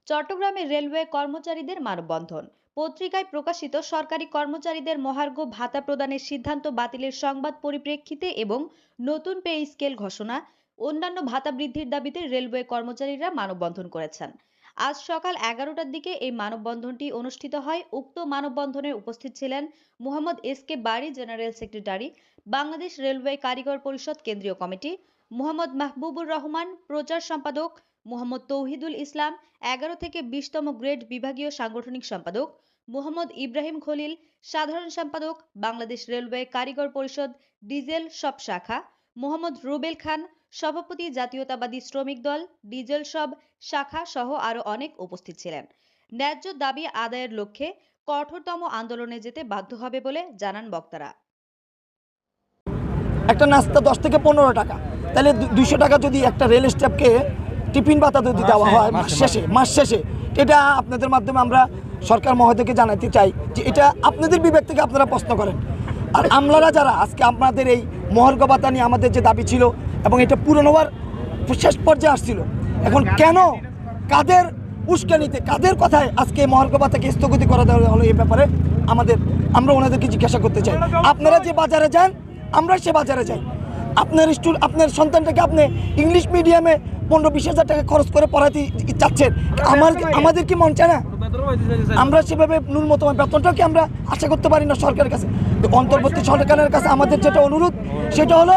চট্টগ্রামে রেলওয়ে কর্মচারীদের মানববন্ধন। পত্রিকায় প্রকাশিত সরকারি কর্মচারীদের মহার্ঘ ভাতা প্রদানের সিদ্ধান্ত বাতিলের সংবাদ পরিপ্রেক্ষিতে এবং নতুন পে স্কেল ঘোষণা, অন্যান্য ভাতা বৃদ্ধির দাবিতে রেলওয়ে কর্মচারীরা মানববন্ধন করেছেন। আজ সকাল 11টার দিকে এই মানববন্ধনটি অনুষ্ঠিত হয়। উক্ত মানববন্ধনে উপস্থিত ছিলেন মোহাম্মদ এস.কে বারী, জেনারেল সেক্রেটারি, বাংলাদেশ রেলওয়ে কারিগর পরিষদ কেন্দ্রীয় কমিটি, মোহাম্মদ মাহবুবুর রহমান, প্রচার সম্পাদক, মোহাম্মদ তৌহিদুল ইসলাম, 11 থেকে 20তম গ্রেড বিভাগীয় সাংগঠনিক সম্পাদক, মোহাম্মদ ইব্রাহিম খলিল, সাধারণ সম্পাদক, বাংলাদেশ রেলওয়ে কারিগর পরিষদ ডিজেল সব শাখা, মোহাম্মদ রুবেল খান, সভাপতি জাতীয়তাবাদী শ্রমিক দল ডিজেল সব শাখা সহ আরো অনেক উপস্থিত ছিলেন। ন্যায্য দাবি আদায়ের লক্ষ্যে কঠোরতম আন্দোলনে যেতে বাধ্য হবে বলে জানান বক্তারা। একটা নাস্তা 10 থেকে 15 টাকা, তাহলে 200 টাকা যদি একটা রেল স্টাফকে টিফিন ভাতা যদি দেওয়া হয় মাস শেষে, এটা আপনাদের মাধ্যমে আমরা সরকার মহোদয়কে জানাতে চাই যে এটা আপনাদের বিবেক থেকে আপনারা প্রশ্ন করেন। আর আমলারা যারা আজকে আপনাদের এই মহার্ঘ ভাতা নিয়ে আমাদের যে দাবি ছিল এবং এটা পূরণ হওয়ার শেষ পর্যায়ে আসছিল, এখন কেন কাদের উস্কানিতে কাদের কথায় আজকে এই মহার্ঘ ভাতাকে স্থগিত করা দেওয়া হলো, এই ব্যাপারে আমরা ওনাদেরকে জিজ্ঞাসা করতে চাই। আপনারা যে বাজারে যান, আমরা সে বাজারে যাই। আপনার সন্তানটাকে আপনি ইংলিশ মিডিয়ামে 15-20 হাজার টাকা খরচ করে পড়াতে চাচ্ছেন, আমাদের কি মন চায় না? আমরা সেভাবে ন্যূনতম বেতনটাও কি আমরা আশা করতে পারি না সরকারের কাছে? অন্তর্বর্তী সরকারের কাছে আমাদের যেটা অনুরোধ, সেটা হলো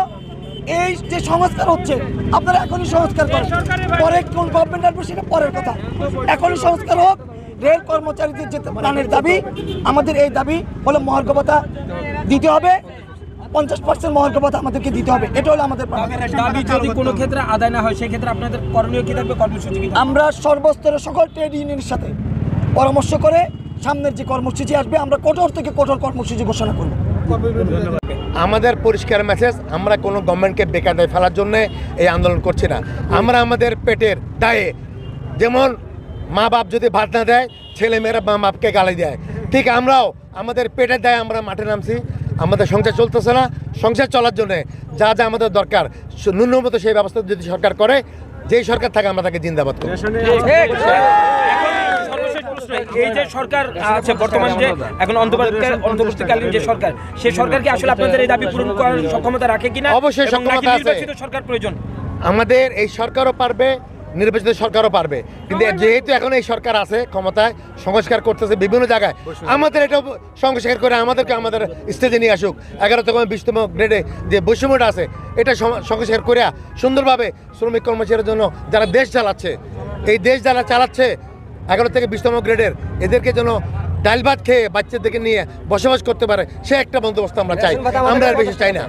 এই যে সংস্কার হচ্ছে, আপনারা এখনই সংস্কার করেন, পরে কোন গভর্নমেন্ট আসবে সেটা পরের কথা। এখনই সংস্কার হোক। রেল কর্মচারীদের যে প্রাণের দাবি, আমাদের এই দাবি হলো মহার্ঘ ভাতা দিতে হবে, 50% মহার্ঘ ভাতা আমাদেরকে দিতে হবে। এটা হলো আমাদের দাবি। যদি কোনো ক্ষেত্রে আদায় না হয়, সেই ক্ষেত্রে আপনাদের করণীয় কি থাকবে, কর্মসূচি? আমরা সর্বস্তরের সকল ট্রেড ইউনিয়নের সাথে পরামর্শ করে সামনের যে কর্মসূচি আসবে, আমরা কঠোর থেকে কঠোর কর্মসূচি ঘোষণা করব। আমাদের পরিষ্কার মেসেজ, আমরা কোনো গভর্নমেন্টকে বেকার দায় ফেলার জন্য এই আন্দোলন করছি না। আমরা আমাদের পেটের দায়ে, যেমন মা বাপ যদি ভাত না দেয়, ছেলে মেয়েরা মা বাপকে গালি দেয়, ঠিক আমরাও আমাদের পেটের দায়ে আমরা মাঠে নামছি। আমাদের সংসার চলতেছে না, সংসার চলার জন্য যা যা আমাদের দরকার ন্যূনতম সেই ব্যবস্থা যদি সরকার করে, যেই সরকার থাকে আমরা তাকে জিন্দাবাদ করি। এই যে সরকার আছে বর্তমান, যে এখন অন্তর্বর্তীকালীন যে সরকার, সেই সরকার কি আসলে আপনাদের এই দাবি পূরণ করার সক্ষমতা রাখে কিনা? অবশ্যই সক্ষমতা আছে। সরকার প্রয়োজন, আমাদের এই সরকারও পারবে, নির্বাচিত সরকারও পারবে, কিন্তু যেহেতু এখন এই সরকার আছে ক্ষমতায়, সংস্কার করতেছে বিভিন্ন জায়গায়, আমাদের এটা সংস্কার করে আমাদেরকে আমাদের স্টেজে নিয়ে আসুক। 11 থেকে 20তম গ্রেডে যে বৈষম্যটা আছে, এটা সংস্কার করে সুন্দরভাবে শ্রমিক কর্মচারীর জন্য যারা দেশ চালাচ্ছে, এই দেশ যারা চালাচ্ছে 11 থেকে 20তম গ্রেডের, এদেরকে যেন ডাল ভাত খেয়ে বাচ্চাদেরকে নিয়ে বসবাস করতে পারে, সে একটা বন্দোবস্ত আমরা চাই, আমরা আর বেশি চাই না।